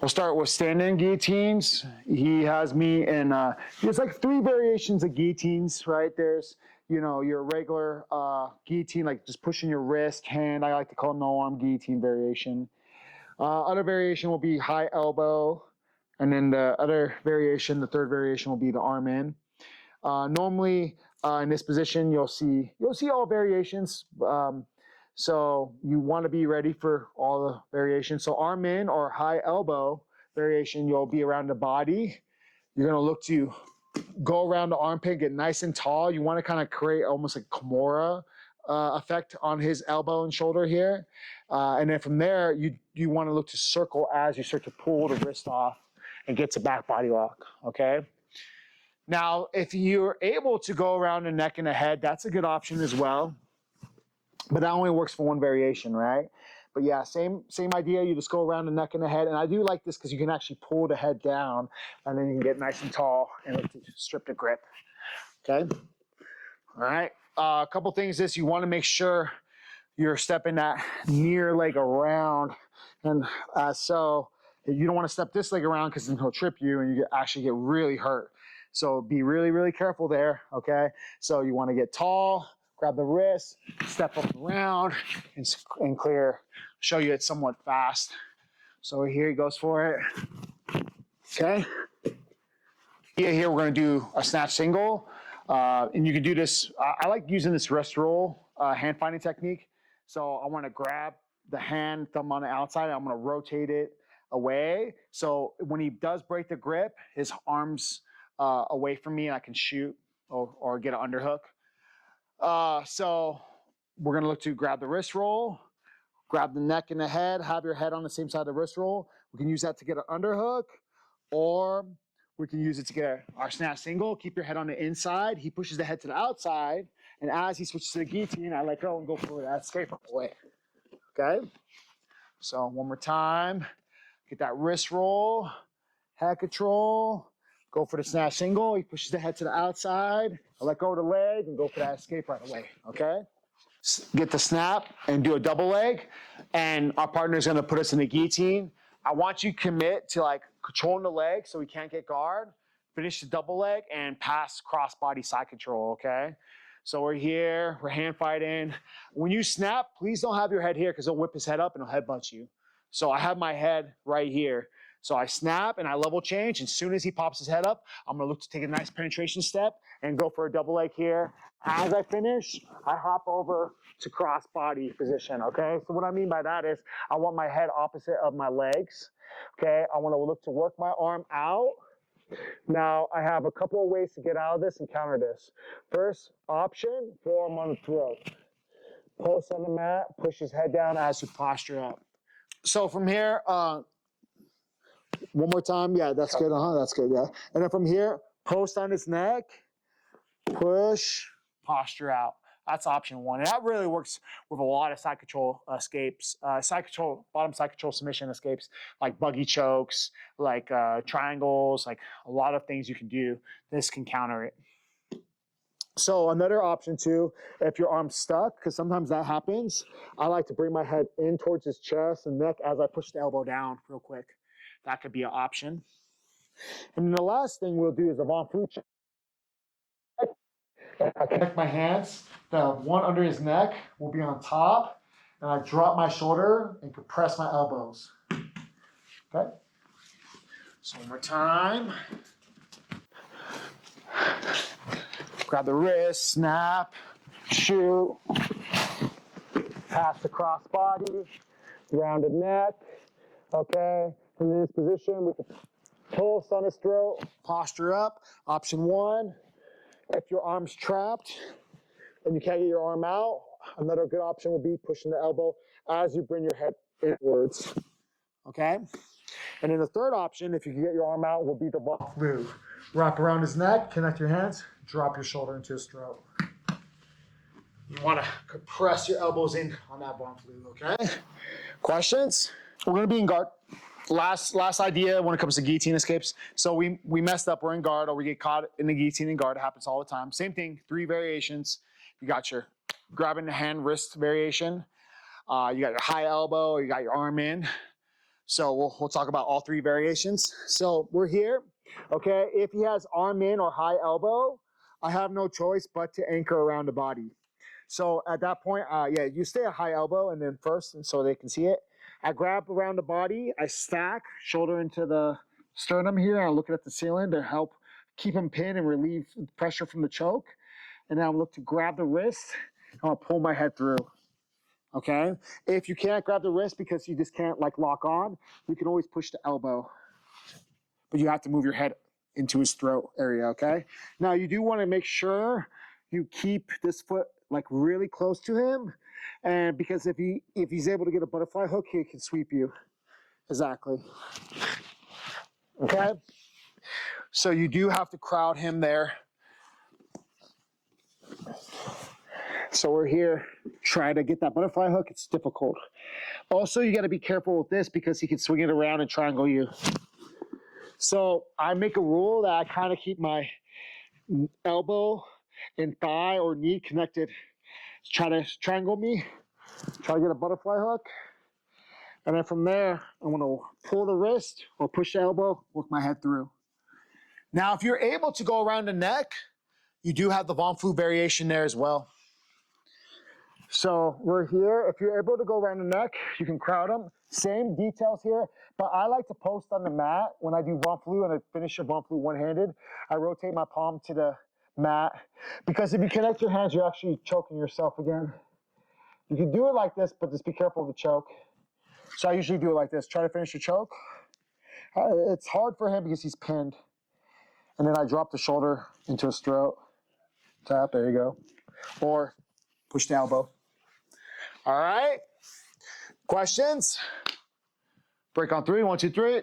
We'll start with standing guillotines. He has me in, there's like 3 variations of guillotines, right? There's, you know, your regular guillotine, like just pushing your wrist, hand. I like to call it no arm guillotine variation. Other variation will be high elbow. And then the other variation, the third variation will be the arm in. Normally in this position, you'll see all variations. So you want to be ready for all the variations. So arm in or high elbow variation, you'll be around the body. You're going to look to go around the armpit, get nice and tall. You want to kind of create almost like Kimura effect on his elbow and shoulder here. And then from there, you want to look to circle as you start to pull the wrist off and get to back body lock, okay? Now, if you're able to go around the neck and the head, that's a good option as well. But that only works for one variation, right? But yeah, same idea. You just go around the neck and the head. And I do like this because you can actually pull the head down and then you can get nice and tall and strip the grip. Okay? All right. A couple things is you want to make sure you're stepping that near leg around. And so you don't want to step this leg around because then he'll trip you and you actually get really hurt. So be really, really careful there, okay? So you want to get tall, grab the wrist, step up around, and clear. Show you it's somewhat fast. So here he goes for it. Okay. Here we're going to do a snatch single. And you can do this. I like using this wrist roll hand finding technique. So I want to grab the hand, thumb on the outside. I'm going to rotate it away. So when he does break the grip, his arms away from me and I can shoot or get an underhook. So we're going to look to grab the wrist roll, grab the neck and the head, have your head on the same side of the wrist roll. We can use that to get an underhook, or we can use it to get our snatch single. Keep your head on the inside. He pushes the head to the outside, and as he switches to the guillotine, I let go and go for that escape away. Okay? So one more time. Get that wrist roll, head control. Go for the snatch single. He pushes the head to the outside. I let go of the leg and go for that escape right away, okay? Get the snap and do a double leg. And our partner is going to put us in the guillotine. I want you to commit to like controlling the leg so we can't get guard. Finish the double leg and pass cross body side control, okay? So we're here. We're hand fighting. When you snap, please don't have your head here because he'll whip his head up and he'll headbutt you. So I have my head right here. So I snap and I level change. And as soon as he pops his head up, I'm going to look to take a nice penetration step and go for a double leg here. As I finish, I hop over to cross body position, okay? So what I mean by that is I want my head opposite of my legs, okay? I want to look to work my arm out. Now, I have a couple of ways to get out of this and counter this. First option, forearm on the throat. Post on the mat, push his head down as you posture up. So from here, one more time. Yeah, that's good. That's good. Yeah. And then from here, post on his neck, push, posture out. That's option one. And that really works with a lot of side control escapes, bottom side control submission escapes, like buggy chokes, like triangles, like a lot of things you can do. This can counter it. So another option too, if your arm's stuck, because sometimes that happens, I like to bring my head in towards his chest and neck as I push the elbow down real quick. That could be an option. And then the last thing we'll do is a Von Flue check. I connect my hands. The one under his neck will be on top. And I drop my shoulder and compress my elbows. Okay? So one more time. Grab the wrist, snap, shoot. Pass the cross body, rounded neck. Okay? In this position, we can pulse on his throat, posture up. Option one, if your arm's trapped and you can't get your arm out, another good option would be pushing the elbow as you bring your head inwards. Okay? And then the third option, if you can get your arm out, will be the Von Flue. Wrap around his neck, connect your hands, drop your shoulder into his throat. You want to compress your elbows in on that Von Flue, okay? Questions? We're going to be in guard. Last idea when it comes to guillotine escapes. So we messed up, we're in guard, or we get caught in the guillotine in guard. It happens all the time. Same thing, 3 variations. You got your grabbing the hand wrist variation. You got your high elbow, or you got your arm in. So we'll talk about all three variations. So we're here, okay? If he has arm in or high elbow, I have no choice but to anchor around the body. So at that point, yeah, you stay at high elbow and then first, and so they can see it. I grab around the body, I stack, shoulder into the sternum here, and I'm looking at the ceiling to help keep him pinned and relieve pressure from the choke. And then I'll look to grab the wrist, and I'll pull my head through. Okay? If you can't grab the wrist because you just can't like lock on, you can always push the elbow. But you have to move your head into his throat area, okay? Now you do want to make sure you keep this foot like really close to him. And because if he's able to get a butterfly hook, he can sweep you. Exactly. Okay? So you do have to crowd him there. So we're here, try to get that butterfly hook. It's difficult. Also, you got to be careful with this because he can swing it around and triangle you. So I make a rule that I kind of keep my elbow and thigh or knee connected. Try to triangle me, try to get a butterfly hook. And then from there, I'm going to pull the wrist or push the elbow, work my head through. Now, if you're able to go around the neck, you do have the Von Flue variation there as well. So we're here. If you're able to go around the neck, you can crowd them. Same details here, but I like to post on the mat when I do Von Flue and I finish a Von Flue one-handed. I rotate my palm to the mat because if you connect your hands, you're actually choking yourself again. You can do it like this, but just be careful of the choke. So I usually do it like this. Try to finish the choke. It's hard for him because he's pinned. And then I drop the shoulder into his throat. Tap, there you go. Or push the elbow. All right. Questions? Break on three. 1, 2, 3.